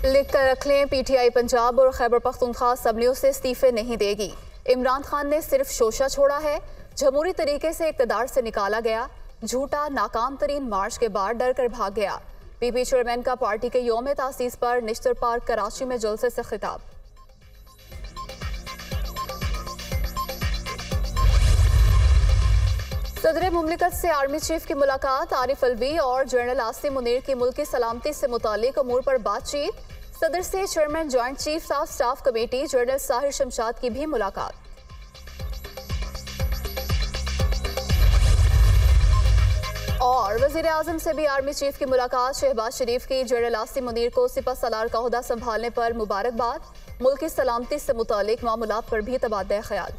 लिख कर रख लें, पीटीआई पंजाब और खैबर पख्तूनख्वा असम्बलियों से इस्तीफे नहीं देगी। इमरान खान ने सिर्फ शोशा छोड़ा है, जमहूरी तरीके से इक़्तिदार से निकाला गया, झूठा नाकाम तरीन मार्च के बाद डर कर भाग गया। पीपी चेयरमैन का पार्टी के यौम तासीस पर निश्तर पार्क कराची में जलसे से खिताब। सदर मुमलिकत से आर्मी चीफ की मुलाकात, आरिफ अलवी और जनरल आसिम मुनीर की मुल्की सलामती से मुतालिक अमूर पर बातचीत। सदर से chairman joint chief of staff committee general Sahir Shamshad की भी मुलाकात। और वज़ीर आज़म से भी आर्मी चीफ की मुलाकात, शहबाज शरीफ की जनरल आसिम मुनीर को सिपह सलार का ओहदा संभालने पर मुबारकबाद। मुल्की सलामती से मुतालिक मामलात पर भी तबादला ख्याल।